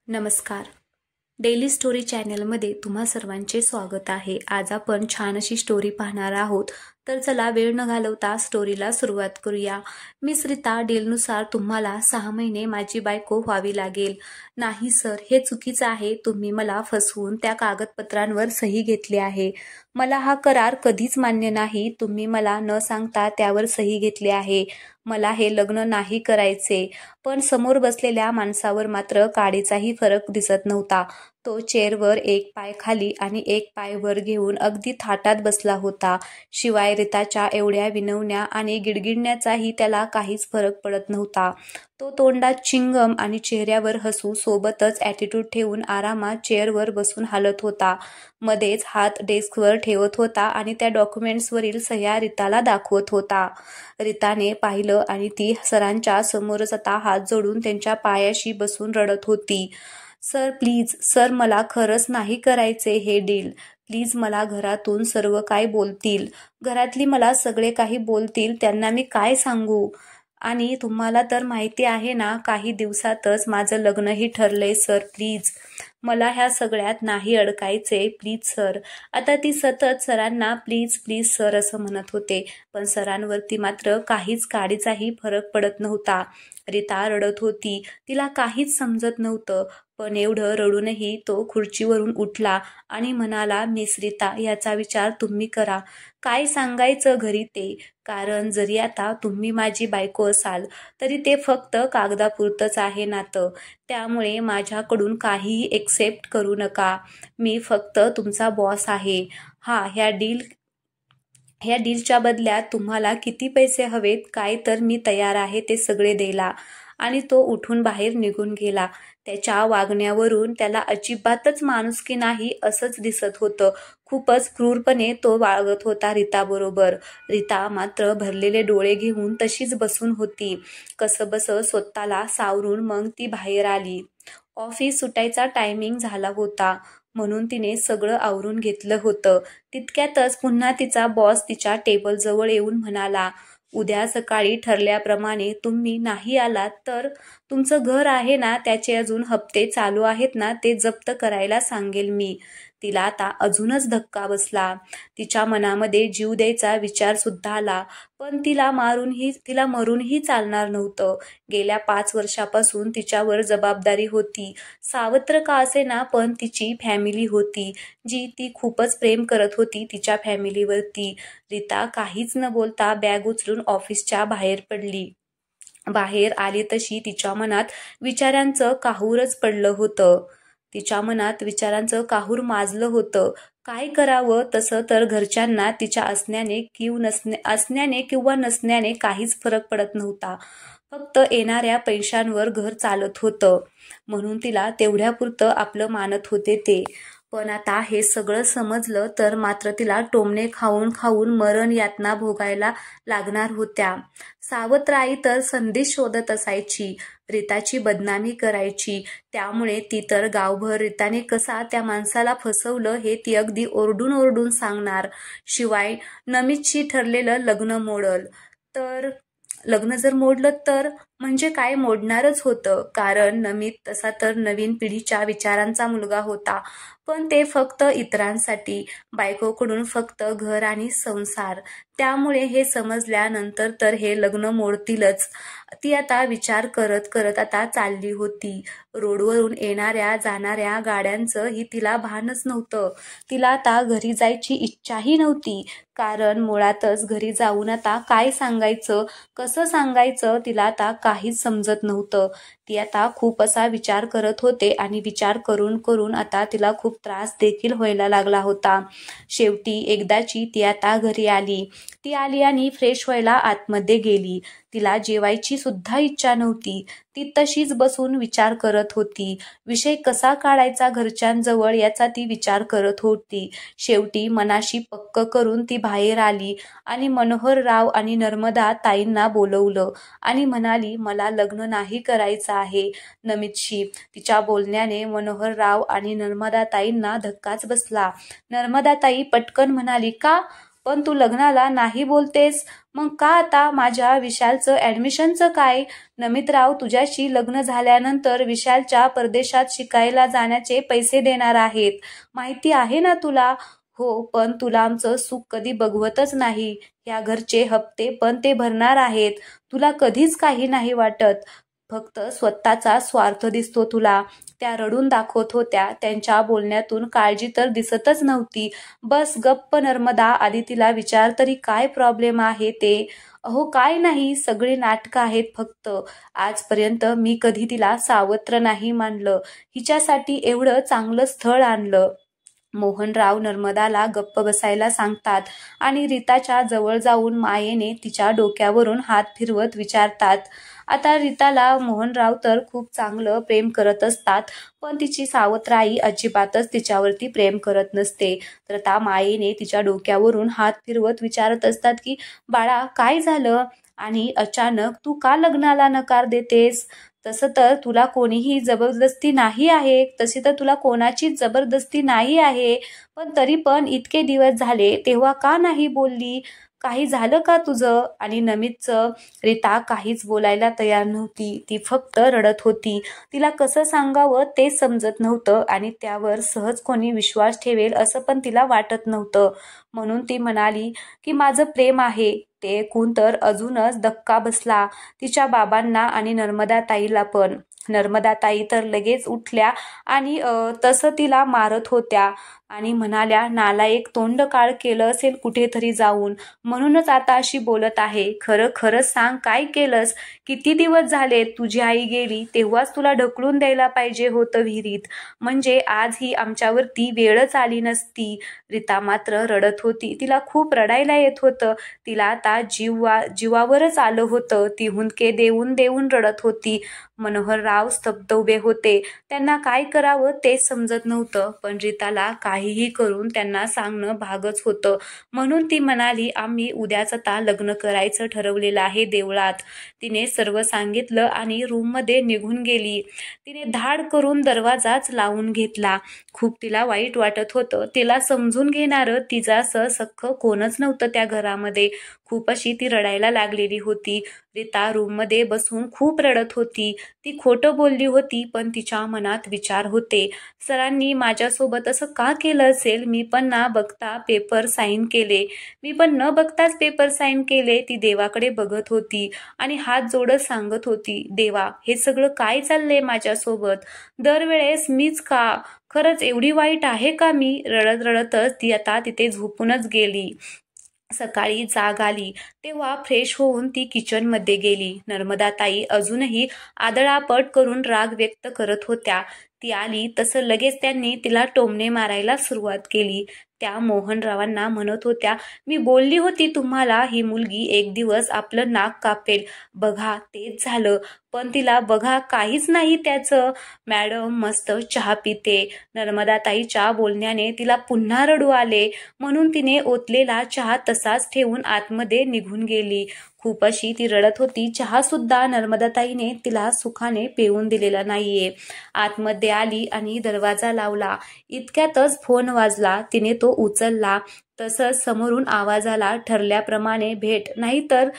नमस्कार. Daily story चॅनलमध्ये तुम्हा सर्वांचे स्वागत आहे. आज आपण छान अशी स्टोरी पाहणार आहोत. तर चला वेळ न घालवता स्टोरीला सुरुवात करूया. मिस रीता, डीलनुसार तुम्हाला 6 महिने माझी बायको व्हावी लागेल. नाही सर, हे चुकीचं आहे. तुम्ही मला फसवून त्या कागदपत्रांवर सही घेतली आहे. मला हा करार कधीच मान्य नाही. तुम्ही मला न सांगता त्यावर सही घेतली आहे. मला हे लग्न नाही करायचे. पण समोर बसलेल्या माणसावर मात्र काडीचाही फरक दिसत नव्हता. तो चेअरवर एक पाय खाली आणि एक पाय वर घेऊन अगदी थाटात बसला होता. शिवाय रीताच्या एवढ्या विनवण्या आणि गिडगिडण्याचाही त्याला काहीच फरक पडत नव्हता. तो तोंडात चिंगम आणि चेहऱ्यावर हसू सोबतच ॲटिट्यूड ठेवून आरामात चेअरवर बसून हालत होता. मध्येच हात डेस्कवर ठेवत होता आणि त्या डॉक्युमेंट्सवरील सह्या रीताला दाखवत होता. रीताने पाहिलं आणि ती सरांच्या समोरच आता हात जोडून त्यांच्या पायाशी बसून रडत होती. सर प्लीज, सर मला खरंच नाही करायचे हे डील. प्लीज, मला घरातून सर्व काय बोलतील. घरातली मला सगळे काही बोलतील. त्यांना मी काय सांगू? आणि तुम्हाला तर माहिती आहे ना, काही दिवसातच माझं लग्नही ठरलंय. सर प्लीज, मला ह्या सगळ्यात नाही अडकायचे. Please sir. आता ती सतत सरांना प्लीज प्लीज सर असं म्हणत होते, पण सरांवरती मात्र काहीच काडीचाही फरक पडत नव्हता. रीता रडत होती. तिला काहीच समजत नव्हतं. पण एवढं रडूनही तो खुर्चीवरून उठला आणि म्हणाला, मिस रीता, याचा विचार तुम्ही करा. काय सांगायचं घरी ते. कारण जरी आता तुम्ही माझी बायको असाल तरी ते फक्त कागदापुरतंच आहे नातं. त्यामुळे माझ्याकडून काहीही एक्सेप्ट करू नका. मी फक्त तुमचा बॉस आहे. ह्या डीलच्या बदल्यात तुम्हाला किती पैसे हवेत काय, तर मी तयार आहे ते सगळे द्यायला. आणि तो उठून बाहेर निघून गेला. त्याच्या वागण्यावरून त्याला अजिबातच माणुसकी नाही असंच दिसत होतं. खूपच क्रूरपणे तो वागत होता रीताबरोबर. रीता मात्र भरलेले डोळे घेऊन तशीच बसून होती. कसंबसं स्वतःला सावरून मग ती बाहेर आली. ऑफिस सुटायचा टायमिंग झाला होता म्हणून तिने सगळं आवरून घेतलं होतं. तितक्यातच पुन्हा तिचा बॉस तिच्या टेबलजवळ येऊन म्हणाला, उद्या सकाळी ठरल्याप्रमाणे तुम्ही नाही आलात तर तुमचं घर आहे ना, त्याचे अजून हप्ते चालू आहेत ना, ते जप्त करायला सांगेल मी. तिला आता अजूनच धक्का बसला. तिच्या मनामध्ये जीव द्यायचा विचार सुद्धा आला. पण तिला मरूनही चालणार नव्हतं. गेल्या 5 वर्षापासून तिच्यावर जबाबदारी होती. सावत्र का असेना, पण तिची फॅमिली होती जी ती खूपच प्रेम करत होती तिच्या फॅमिलीवरती. रीता काहीच न बोलता बॅग उचलून ऑफिसच्या बाहेर पडली. बाहेर आली तशी तिच्या मनात विचारांचं काहूरच पडलं होतं. तिच्या मनात विचारांचं काहूर माजलं होतं. काय करावं? तसं तर घरच्यांना तिच्या असण्याने किंवा नसण्याने काहीच फरक पडत नव्हता. फक्त येणाऱ्या पैशांवर घर चालत होतं म्हणून तिला तेवढ्यापुरतं आपलं मानत होते ते. पण आता हे सगळं समजलं तर मात्र तिला टोमणे खाऊन खाऊन मरण यातना भोगायला लागणार होत्या. सावत्र आई तर संधी शोधत असायची, रीताची बदनामी करायची. त्यामुळे ती तर गावभर रीताने कसा त्या माणसाला फसवलं हे ती अगदी ओरडून ओरडून सांगणार. शिवाय नमितशी ठरलेलं लग्न जर मोडलं तर म्हणजे काय, मोडणारच होतं. कारण नमित तसा तर नवीन पिढीच्या विचारांचा मुलगा होता. पण ते फक्त इतरांसाठी, बायकोकडून फक्त घर आणि संसार. त्यामुळे हे समजल्यानंतर तर हे लग्न मोडतीलच. ती आता विचार करत करत आता चालली होती. रोडवरून येणाऱ्या जाणाऱ्या गाड्यांचंही तिला भानच नव्हतं. तिला आता घरी जायची इच्छाही नव्हती. कारण मुळातच घरी जाऊन आता काय सांगायचं, कसं सांगायचं, तिला आता काहीच समजत नव्हतं. ती आता खूप असा विचार करत होते आणि विचार करून करून आता तिला खूप त्रास देखील व्हायला लागला होता. शेवटी एकदाची ती आता घरी आली. ती आली आणि फ्रेश व्हायला आतमध्ये गेली. तिला जेवायची सुद्धा इच्छा नव्हती. ती तशीच बसून विचार करत होती. विषय कसा काढायचा घरच्यांजवळ याचा ती विचार करत होती. शेवटी मनाशी पक्क करून ती बाहेर आली आणि मनोहर राव आणि नर्मदा ताईंना बोलवलं आणि म्हणाली, मला लग्न नाही करायचं आहे नमितशी. तिच्या बोलण्याने मनोहर राव आणि नर्मदा ताईंना धक्काच बसला. नर्मदा ताई पटकन म्हणाली, का? पण तू लग्नाला नाही बोलतेस. मग का आता माझ्या विशालचं ॲडमिशनचं काय? नमितराव तुझ्याशी लग्न झाल्यानंतर विशालच्या परदेशात शिकायला जाण्याचे पैसे देणार आहेत, माहिती आहे ना तुला? हो, पण तुला आमचं सुख कधी बघवतच नाही. या घरचे हप्ते पण ते भरणार आहेत. तुला कधीच काही नाही वाटत. फक्त स्वतःचा स्वार्थ दिसतो तुला. त्या रडून दाखवत होत्या. त्यांच्या बोलण्यातून काळजी तर दिसतच नव्हती. बस गप्प नर्मदा, आधी तिला विचार तरी काय प्रॉब्लेम आहे ते. अहो काय नाही, सगळी नाटकं आहेत फक्त. आजपर्यंत मी कधी तिला सावत्र नाही मानलं. हिच्यासाठी एवढं चांगलं स्थळ आणलं. मोहनराव नर्मदाला गप्प बसायला सांगतात आणि रीताच्या जवळ जाऊन मायेने तिच्या डोक्यावरून हात फिरवत विचारतात. आता रीताला मोहनराव तर खूप चांगलं प्रेम करत असतात, पण तिची सावत्र आई अजिबातच तिच्यावरती प्रेम करत नसते. तर त्या मायेने तिच्या डोक्यावरून हात फिरवत विचारत असतात की बाळा काय झालं आणि अचानक तू का लग्नाला नकार देतेस? तसं तर तुला कोणीही जबरदस्ती नाही आहे, तशी तर तुला कोणाचीच जबरदस्ती नाही आहे, पण तरी पण इतके दिवस झाले तेव्हा का नाही बोलली? काही झालं का तुझं? आणि नमितचं रीता काहीच बोलायला तयार नव्हती. ती फक्त रडत होती. तिला कसं सांगावं तेच समजत नव्हतं आणि त्यावर सहज कोणी विश्वास ठेवेल असं पण तिला वाटत नव्हतं. म्हणून ती म्हणाली की माझं प्रेम आहे. ते ऐकून तर अजूनच धक्का बसला तिच्या बाबांना आणि नर्मदाताईला पण. नर्मदाताई तर लगेच उठल्या आणि तसं तिला मारत होत्या आणि म्हणाल्या, नालायक, तोंड काळ केलं असेल कुठेतरी जाऊन, म्हणूनच आता अशी बोलत आहे. खरं खरंच सांग, काय केलंस? किती दिवस झाले? तुझी आई गेली तेव्हाच तुला ढकलून द्यायला पाहिजे होतं विहिरीत, म्हणजे आज ही आमच्यावरती वेळच आली नसती. रीता मात्र रडत होती. तिला खूप रडायला येत होतं. तिला आता जीवावरच आलं होतं. ती हुंदके देऊन देऊन रडत होती. मनोहरराव स्तब्ध उभे होते. त्यांना काय करावं तेच समजत नव्हतं, पण रीताला काहीही करून त्यांना सांगणं भागच होतं. म्हणून ती म्हणाली, आम्ही उद्याच आता लग्न करायचं ठरवलेलं आहे देवळात. तिने सर्व सांगितलं आणि रूममध्ये निघून गेली. तिने धाड करून दरवाजाच लावून घेतला. खूप तिला वाईट वाटत होतं. तिला समजून घेणारं तिचं असं सख्खं कोणच नव्हतं त्या घरामध्ये. खूप अशी ती रडायला लागलेली होती. रीता रूममध्ये बसून खूप रडत होती. ती खोटं बोलली होती, पण तिच्या मनात विचार होते. सरांनी माझ्यासोबत असं का केलं असेल? मी पण न बघता पेपर साईन केले. मी पण न बघताच पेपर साईन केले. ती देवाकडे बघत होती आणि हात जोडत सांगत होती, देवा, हे सगळं काय चाललंय माझ्यासोबत? दरवेळेस मीच का? खरंच एवढी वाईट आहे का मी? रडत रडतच ती आता तिथे झोपूनच गेली. सकाळी जाग आली तेव्हा फ्रेश होऊन ती किचनमध्ये गेली. नर्मदाताई अजूनही आदळापट करून राग व्यक्त करत होत्या. ती आली तसं लगेच त्यांनी तिला टोमणे मारायला सुरुवात केली. त्या मोहनरावांना म्हणत होत्या, मी बोलली होती तुम्हाला, ही मुलगी एक दिवस आपलं नाक कापेल. बघा तेच झालं. पण तिला बघा काहीच नाही त्याचं. मॅडम मस्त चहा पिते. नर्मदाताईच्या बोलण्याने तिला पुन्हा रडू आले. म्हणून तिने ओतलेला चहा तसाच ठेवून आतमध्ये निघून गेली. खूप अशी ती रडत होती. चहा सुद्धा नर्मदाताईने तिला सुखाने पिऊन दिलेला नाहीये. आतमध्ये आली आणि दरवाजा लावला. इतक्यातच फोन वाजला. तिने तो उचलला. तसंच समोरून आवाज आला, ठरल्याप्रमाणे भेट. नाहीतर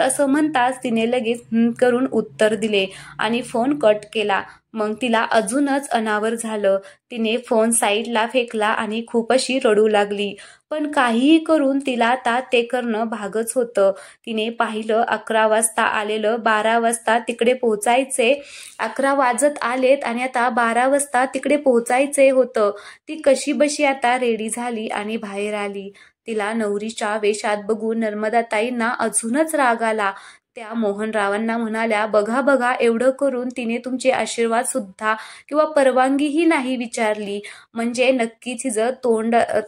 असं म्हणताच तिने लगेच करून उत्तर दिले आणि फोन कट केला. मग तिला अजूनच अनावर झालं. तिने फोन साईडला फेकला आणि खूप अशी रडू लागली. पण काहीही करून तिला आता ते करणं भागच होतं. तिने पाहिलं 11 वाजता आलेलं, 12 वाजता तिकडे पोहोचायचे. 11 वाजत आलेत आणि आता 12 वाजता तिकडे पोहोचायचे होतं. ती कशी बशी आता रेडी झाली आणि बाहेर आली. तिला नवरीच्या वेशात बघून नर्मदाताईंना अजूनच राग आला. त्या मोहनरावांना म्हणाल्या, बघा बघा, एवढं करून तिने तुमचे आशीर्वाद सुद्धा किंवा परवानगीही नाही विचारली, म्हणजे नक्कीच हिचं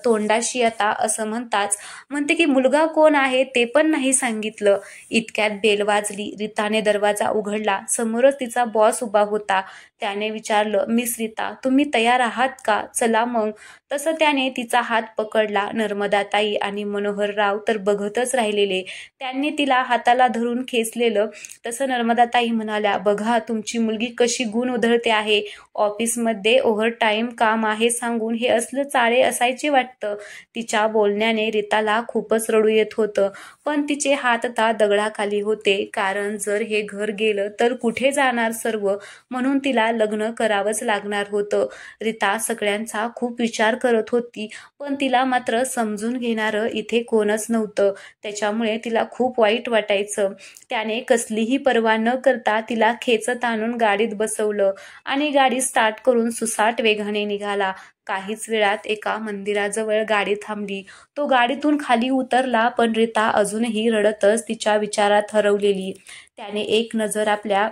तोंडाशी आता असं म्हणते की मुलगा कोण आहे ते पण नाही सांगितलं. इतक्यात बेल वाजली. रीताने दरवाजा उघडला. समोरच तिचा बॉस उभा होता. त्याने विचारलं, मिस रीता, तुम्ही तयार आहात का? चला मग. तसं त्याने तिचा हात पकडला. नर्मदाताई आणि मनोहरराव तर बघतच राहिलेले. त्यांनी तिला हाताला धरून खेचलेलं. तसं नर्मदाताई म्हणाल्या, बघा तुमची मुलगी कशी गुण उधळते आहे. ऑफिसमध्ये ओव्हरटाईम काम आहे सांगून हे असलं चाळे असायचे वाटतं. तिच्या बोलण्याने रीताला खूपच रडू येत होतं, पण तिचे हात आता दगडाखाली होते. कारण जर हे घर गेलं तर कुठे जाणार सर्व, म्हणून तिला लग्न करावंच लागणार होतं. रीता सगळ्यांचा खूप विचार करत होती, पण तिला मात्र समजून घेणारं इथे कोणच नव्हतं. त्याच्यामुळे तिला खूप वाईट वाटायचं. त्याने कसलीही पर्वा न करता तिला खेचत आणून गाडीत बसवलं आणि गाडी स्टार्ट करून सुसाट वेगाने निघाला. काहीच वेळात एका मंदिराजवळ गाडी थांबली. तो गाडीतून खाली उतरला, पण रीता अजूनही रडतच तिच्या विचारात हरवलेली. त्याने एक नजर आपल्या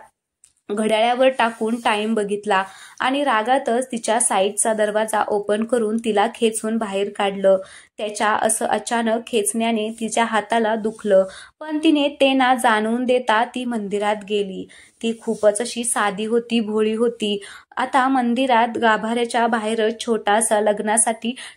घड्याळावर टाकून टाइम बघितला आणि रागातच तिच्या साईडचा दरवाजा ओपन करून तिला खेचून बाहेर काढलं. त्याच्या असं अचानक खेचण्याने तिच्या हाताला दुखलं, पण तिने ते ना जाणवून देता ती मंदिरात गेली. ती खूपच अशी साधी होती, भोळी होती. आता मंदिरात गाभाऱ्याच्या बाहेरच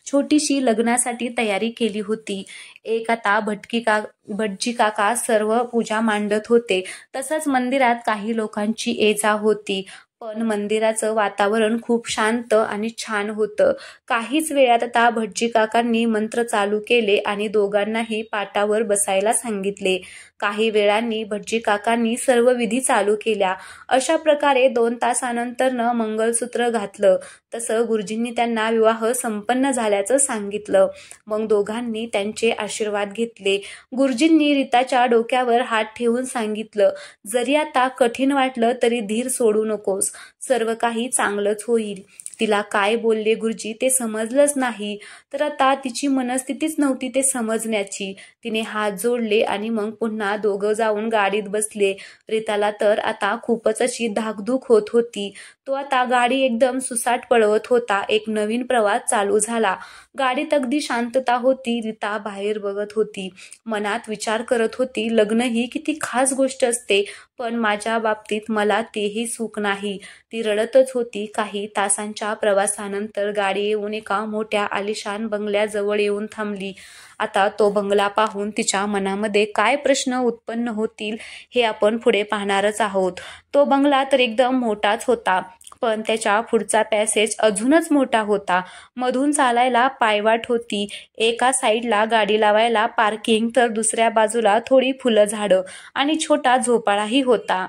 छोटीशी लग्नासाठी तयारी केली होती. एक आता भटजी काका सर्व पूजा मांडत होते. तसंच मंदिरात काही लोकांची ये-जा होती. पण मंदिराचं वातावरण खूप शांत आणि छान होतं. काहीच वेळात आता भटजी काकांनी मंत्र चालू केले आणि दोघांनाही पाटावर बसायला सांगितले. काही वेळांनी भटजी काकांनी सर्व विधी चालू केल्या. अशा प्रकारे 2 तासानंतर मंगळसूत्र घातलं. तसं गुरुजींनी त्यांना विवाह संपन्न झाल्याचं सांगितलं. मग दोघांनी त्यांचे आशीर्वाद घेतले. गुरुजींनी रीताच्या डोक्यावर हात ठेवून सांगितलं, जरी आता कठीण वाटलं तरी धीर सोडू नकोस. सर्व काही चांगलंच होईल. तिला काय बोलले गुरुजी ते समजलंच नाही, तर आता तिची मनस्थितीच नव्हती ते समजण्याची. तिने हात जोडले आणि मग पुन्हा दोघं जाऊन गाडीत बसले. रीताला तर आता खूपच अशी धाकधूक होत होती. तो आता गाडी एकदम सुसाट पळवत होता. एक नवीन प्रवास चालू झाला. गाडीत अगदी शांतता होती. रीता बाहेर बघत होती. मनात विचार करत होती, लग्न ही किती खास गोष्ट असते, पण माझ्या बाबतीत मला तेही सुख नाही. ती रडतच होती. काही तासांच्या प्रवासानंतर गाडी येऊन एका मोठ्या आलिशान बंगल्याजवळ येऊन थांबली. आता तो बंगला पाहून तिच्या मनामध्ये काय प्रश्न उत्पन्न होतील हे आपण पुढे पाहणारच आहोत. तो बंगला तर एकदम मोठाच होता, पण त्याच्या पुढचा पॅसेज अजूनच मोठा होता. मधून चालायला पायवाट होती. एका साईडला गाडी लावायला पार्किंग, तर दुसऱ्या बाजूला थोडी फुलं झाडं आणि छोटा झोपाळाही होता.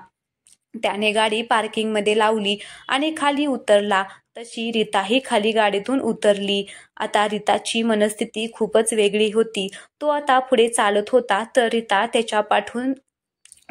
त्याने गाडी पार्किंगमध्ये लावली आणि खाली उतरला. तशी रीताही खाली गाडीतून उतरली. आता रीताची मनस्थिती खूपच वेगळी होती. तो आता पुढे चालत होता, तर रीता त्याच्या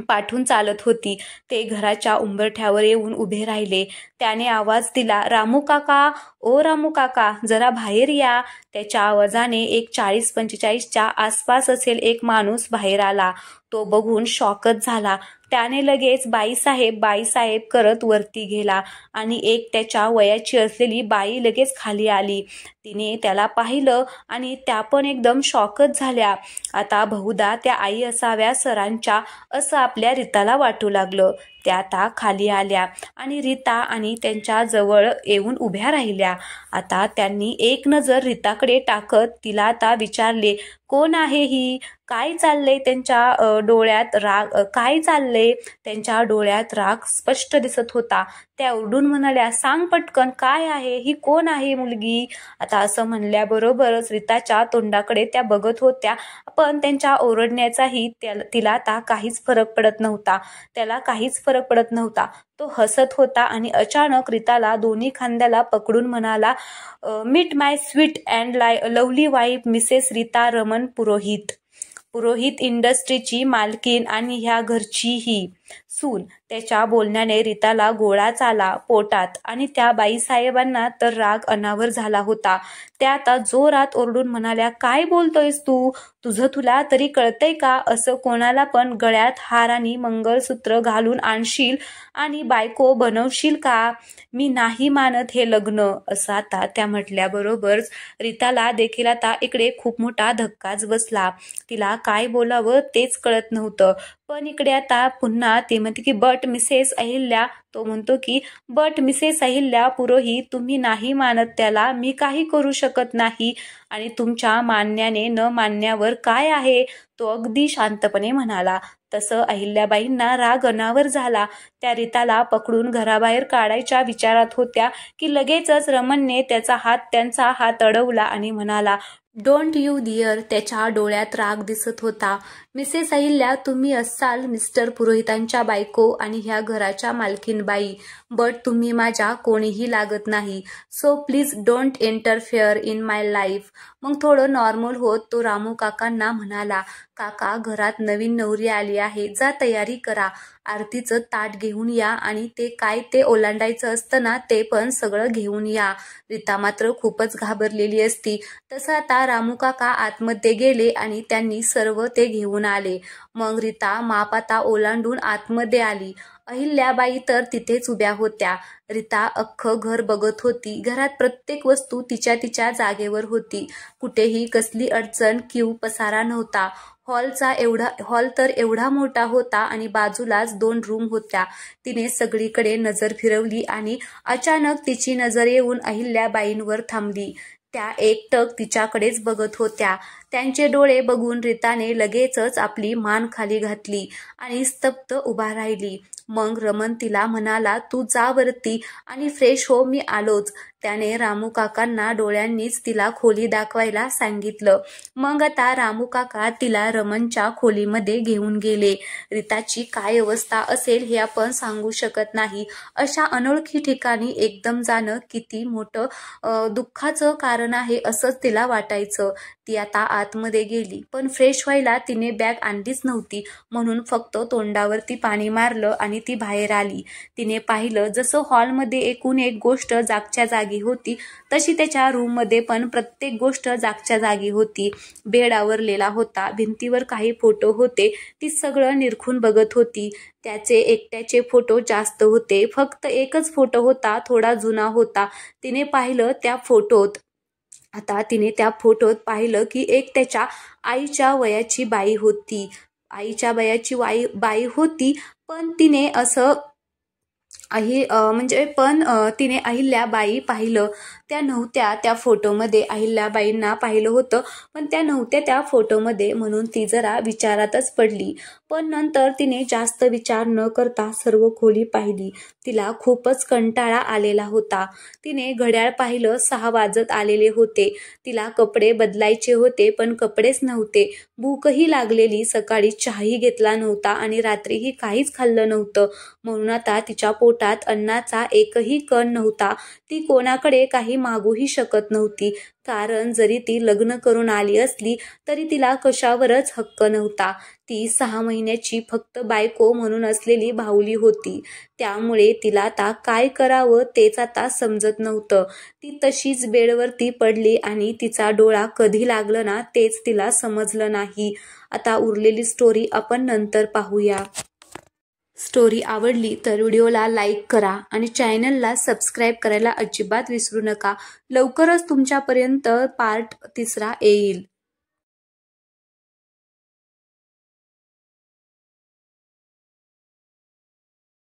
पाठून चालत होती. ते घराच्या उंबरठ्यावर येऊन उभे राहिले. त्याने आवाज दिला, रामू काका, ओ रामू काका, जरा बाहेर या. त्याच्या आवाजाने एक 40-45च्या आसपास असेल एक माणूस बाहेर आला. तो बघून शॉकच झाला. त्याने लगेच बाईसाहेब करत वरती गेला आणि एक त्याच्या वयाची असलेली बाई लगेच खाली आली. तिने त्याला पाहिलं आणि त्या पण एकदम शॉकच झाल्या. आता बहुधा त्या आई असाव्या सरांच्या, असं आपल्या रीताला वाटू लागलं. त्या आता खाली आल्या आणि रीता आणि त्यांच्या जवळ येऊन उभ्या राहिल्या. आता त्यांनी एक नजर रीताकडे टाकत तिला आता विचारले, कोण आहे ही? काय चाललंय? त्यांच्या डोळ्यात राग स्पष्ट दिसत होता. त्या ओरडून म्हणाल्या, सांग पटकन, काय आहे ही? कोण आहे मुलगी? आता असं म्हणल्याबरोबरच रीताच्या तोंडाकडे त्या बघत होत्या, पण त्यांच्या ओरडण्याचाही तिला आता काहीच फरक पडत नव्हता. तो हसत होता आणि अचानक रीताला दोन्ही खांद्याला पकडून म्हणाला, meet my sweet and lovely wife missus Rita Raman Purohit इंडस्ट्रीची मालकीन आणि ह्या घरची ही सून. त्याच्या बोलण्याने रीताला गोळाच आला पोटात आणि त्या बाईसाहेबांना तर राग अनावर झाला होता. त्या आता जोरात ओरडून म्हणाल्या, काय बोलतोयस तू? तुला तरी कळतंय का? असं कोणाला पण गळ्यात हार आणि मंगळसूत्र घालून आणशील आणि बायको बनवशील का? मी नाही मानत हे लग्न, असं आता त्या म्हटल्याबरोबरच रीताला देखील आता इकडे खूप मोठा धक्काच बसला. तिला काय बोलावं तेच कळत नव्हतं. पण इकडे आता पुन्हा ते म्हणते की, बट मिसेस अहिल्या, तो म्हणतो की बट मिसेस अहिल्या पुरोहित, तुम्ही नाही मानत त्याला, मी काही करू शकत नाही. आणि तुमच्या मानण्याने न मानण्यावर काय आहे, तो अगदी शांतपणे म्हणाला. तसं अहिल्याबाईंना राग अनावर झाला. त्या रीताला पकडून घराबाहेर काढायच्या विचारात होत्या की लगेचच रमणने त्यांचा हात अडवला आणि म्हणाला, डोंट यू डिअर. त्याच्या डोळ्यात राग दिसत होता. मिसेस अहिल्या, तुम्ही असाल मिस्टर पुरोहितांच्या बायको आणि ह्या घराच्या मालकीनबाई, बट तुम्ही माझ्या कोणीही लागत नाही. So please don't interfere in my life. मग थोडं नॉर्मल होत तो रामू काकांना म्हणाला, काका, घरात नवीन नवरी आली आहे, जा तयारी करा. आरतीचं ताट घेऊन या आणि ते काय ते ओलांडायचं असतं ना, ते पण सगळं घेऊन या. रीता मात्र खूपच घाबरलेली असती. तसं आता रामू काका आतमध्ये गेले आणि त्यांनी सर्व ते घेऊन आले. मग रीता माप आता ओलांडून आतमध्ये आली. अहिल्याबाई तर तिथेच उभ्या होत्या. रीता अख्खं घर बघत होती. घरात प्रत्येक वस्तू तिच्या तिच्या जागेवर होती. कुठेही कसली अडचण किंवा पसारा नव्हता. हॉल तर एवढा मोठा होता आणि बाजूलाच 2 रूम होत्या. तिने सगळीकडे नजर फिरवली आणि अचानक तिची नजर येऊन अहिल्याबाईंवर थांबली. त्या एकटक तिच्याकडेच बघत होत्या. त्यांचे डोळे बघून रीताने लगेचच आपली मान खाली घातली आणि स्तब्ध उभा राहिली. मग रमण तिला म्हणाला, तू जा वरती आणि फ्रेश हो, मी आलोच. त्याने रामू काकांना डोळ्यांनीच तिला खोली दाखवायला सांगितलं. मग आता रामू काका तिला रमणच्या खोलीमध्ये घेऊन गेले. रीताची काय अवस्था असेल हे आपण सांगू शकत नाही. अशा अनोळखी ठिकाणी एकदम जाणं किती मोठं दुःखाचं कारण आहे असंच तिला वाटायचं. ती आता आतमध्ये गेली, पण फ्रेश व्हायला तिने बॅग आणलीच नव्हती, म्हणून फक्त तोंडावरती पाणी मारलं आणि ती बाहेर आली. तिने पाहिलं जसं हॉलमध्ये एकूण एक गोष्ट जागच्या जागी होती, तशी त्याच्या रूममध्ये पण प्रत्येक गोष्ट जागच्या जागी होती. बेड आवरलेला होता, भिंतीवर काही फोटो होते, ती सगळं निरखून बघत होती. त्याचे एकट्याचे फोटो जास्त होते, फक्त एकच फोटो होता, थोडा जुना होता. तिने पाहिलं त्या फोटोत. आता तिने त्या फोटोत पाहिलं की एक त्याच्या आईच्या वयाची बाई होती. आईच्या वयाची बाई होती, पण तिने असं तिने अहिल्याबाई पाहिलं, त्या नव्हत्या त्या फोटोमध्ये. अहिल्याबाईंना पाहिलं होतं, पण त्या नव्हत्या त्या फोटोमध्ये, म्हणून ती जरा विचारातच पडली. पण नंतर तिने जास्त विचार न करता सर्व खोली पाहिली. तिला खूपच कंटाळा आलेला होता. तिने घड्याळ पाहिलं, 6 वाजत आलेले होते. तिला कपडे बदलायचे होते, पण कपडेच नव्हते. भूकही लागलेली, सकाळी चहाही घेतला नव्हता आणि रात्रीही काहीच खाल्लं नव्हतं, म्हणून आता तिच्या पोटात अन्नाचा एकही कण नव्हता. ती कोणाकडे काही मागूही शकत नव्हती, कारण जरी ती लग्न करून आली असली तरी तिला कशावरच हक्क नव्हता. ती 6 महिन्याची फक्त बायको म्हणून असलेली भावली होती. त्यामुळे तिला आता काय करावं तेच आता समजत नव्हतं. ती तशीच बेडवरती पडली आणि तिचा डोळा कधी लागलं ना तेच तिला समजलं नाही. आता उरलेली स्टोरी आपण नंतर पाहूया. स्टोरी आवडली तर व्हिडिओला लाईक करा आणि चॅनलला सबस्क्राईब करायला अजिबात विसरू नका. लवकरच तुमच्यापर्यंत पार्ट 3 येईल.